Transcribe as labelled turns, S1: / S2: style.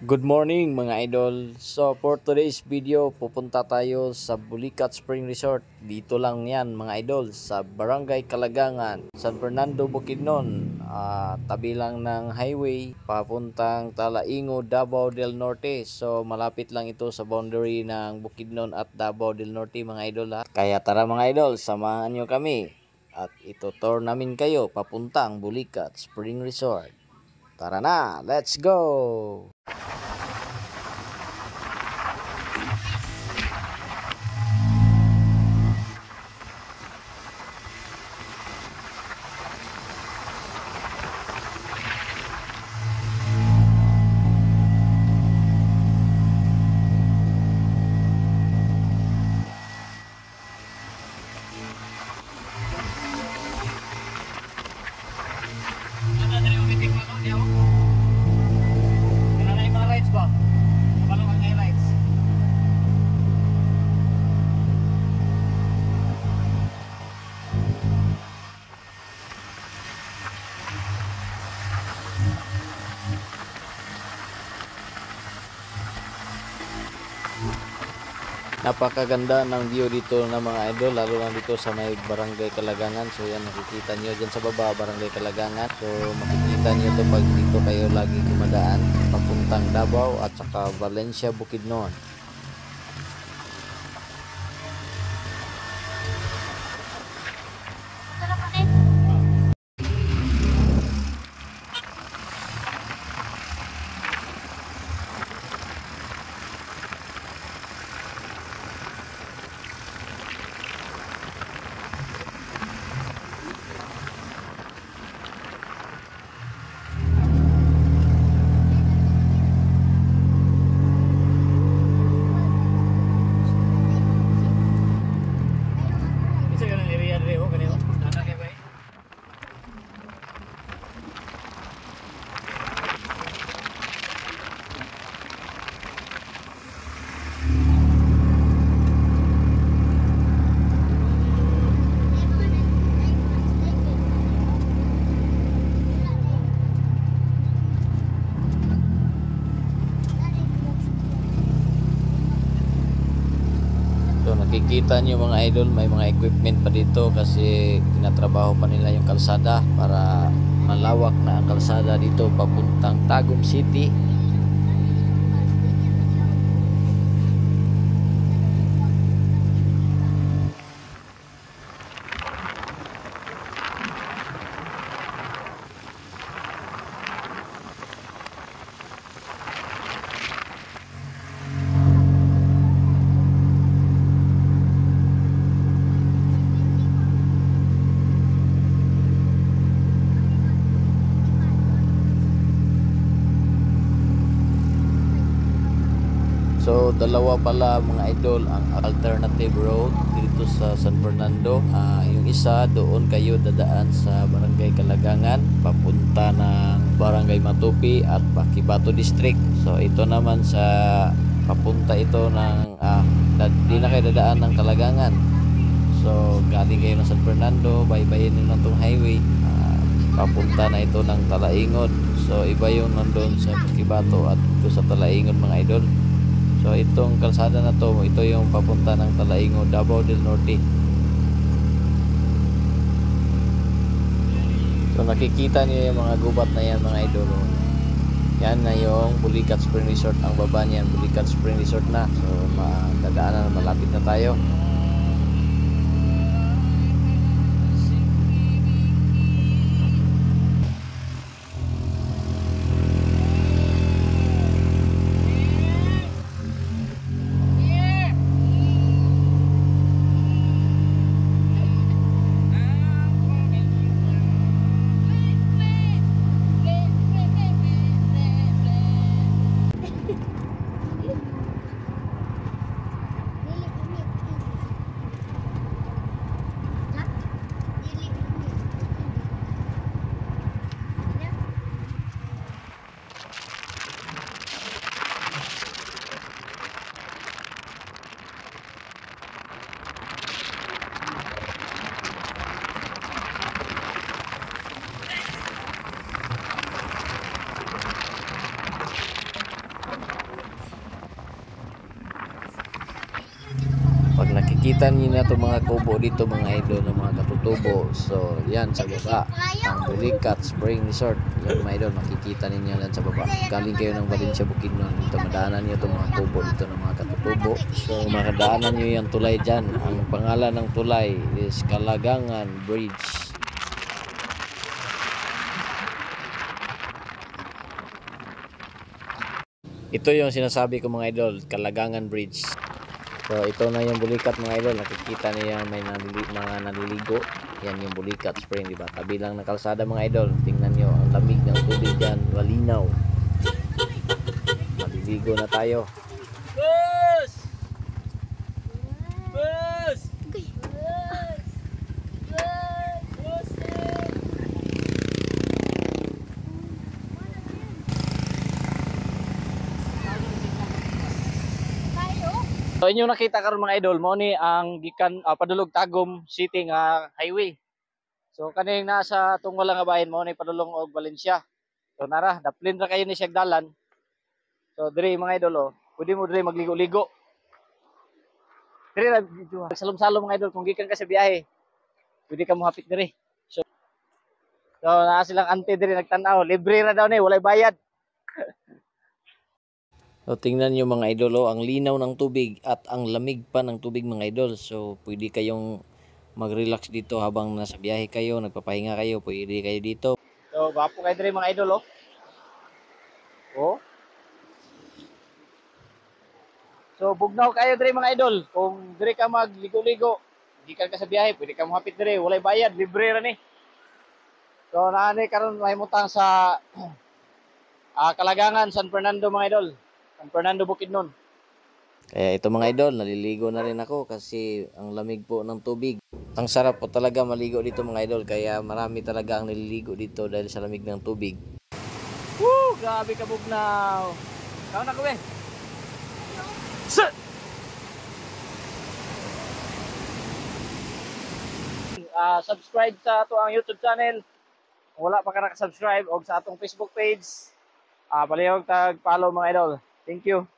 S1: Good morning mga idol. So for today's video, pupunta tayo sa Bulicat Spring Resort. Dito lang yan mga idol, sa Barangay Kalagangan, San Fernando, Bukidnon. Tabi lang ng highway papuntang Talaingo, Davao del Norte. So malapit lang ito sa boundary ng Bukidnon at Davao del Norte mga idol ha. Kaya tara mga idol, samahan nyo kami. At ito-tour namin kayo papuntang Bulicat Spring Resort. Tara na, let's go! Napakaganda ng view dito na mga idol, lalo na dito sa may Barangay Kalagangan. So yan, nakikita nyo dyan sa baba, Barangay Kalagangan. So makikita nyo ito pag dito kayo lagi dumadaan papuntang Davao at saka Valencia, Bukidnon. Nakikita nyo mga idol, may mga equipment pa dito kasi tinatrabaho pa nila yung kalsada para malawak na ang kalsada dito papuntang Tagum City. So dalawa pala mga idol ang alternative road dito sa San Fernando. Yung isa doon kayo dadaan sa Barangay Kalagangan papunta ng Barangay Matupi at Baquibato District. So ito naman sa papunta ito ng di na kayo dadaan ng Kalagangan. So galing kayo ng San Fernando, baybayin nyo ng itong highway, papunta na ito ng Talaingon. So iba yung nandun sa Baquibato at ito sa Talaingon mga idol. So itong kalsada na to, ito yung papunta ng Talaingo, Davao del Norte. So nakikita niyo yung mga gubat na yan mga idol. Yan na yung Bulicat Spring Resort, ang baba niyan, Bulicat Spring Resort na. So dadaanan, malapit na tayo. Makikita niyo na itong mga kubo dito mga idol ng mga katutubo. So yan sa baba ang Bulikat Spring Resort. Yan mga idol, makikita ninyo yan sa baba. Galing kayo ng Valencia Bukidnon, dito madaanan niyo itong mga kubo dito ng mga katutubo. So makadaanan niyo yung tulay dyan. Ang pangalan ng tulay is Kalagangan Bridge. Ito yung sinasabi ko mga idol, Kalagangan Bridge. So ito na yung Bulikat mga idol, nakikita niya may mga naliligo. Yan yung Bulikat Spring, di ba? Tabi lang ng kalsada mga idol. Tingnan nyo ang lamig ng tubig diyan, malinaw. Maliligo na tayo.
S2: Bus! Bus! So inyo nakita karon mga idol mo ni ang gikan padulog Tagum City nga highway. So kaning nasa tungwal nga bahin mo ni padulong og Valencia. So nara, daplin ra kayo ni siya dalan. So diri mga idol pwede mo diri magligo-ligo. Diri ra salom-salom mga idol kung gikan ka sa biyahe. Pwede ka mo hapit diri. So naa silang ante diri nagtan-aw, libre ra daw ni, walay bayad.
S1: So tingnan nyo mga idol, ang linaw ng tubig at ang lamig pa ng tubig mga idol. So pwede kayong mag-relax dito habang nasa biyahe kayo, nagpapahinga kayo, pwede kayo dito.
S2: So bapo kayo diri mga idol Oh. So bugnaw kayo diri mga idol. Kung diri ka magligo-ligo, di ka sa biyahe, pwede ka mohapit diri, walay bayad, libre ra ni. So naani karon mahimutang sa Kalagangan, San Fernando mga idol. San Fernando Bukidnon.
S1: Kaya ito mga idol, naliligo na rin ako kasi ang lamig po ng tubig. Ang sarap po talaga maligo dito mga idol, kaya marami talaga ang naliligo dito dahil sa lamig ng tubig.
S2: Woo! Grabe ka bugnaw. Kaon na ko eh. Sir! Subscribe sa ato ang YouTube channel. Kung wala pa ka naka-subscribe o sa atong Facebook page, palihog tag follow mga idol. Thank you.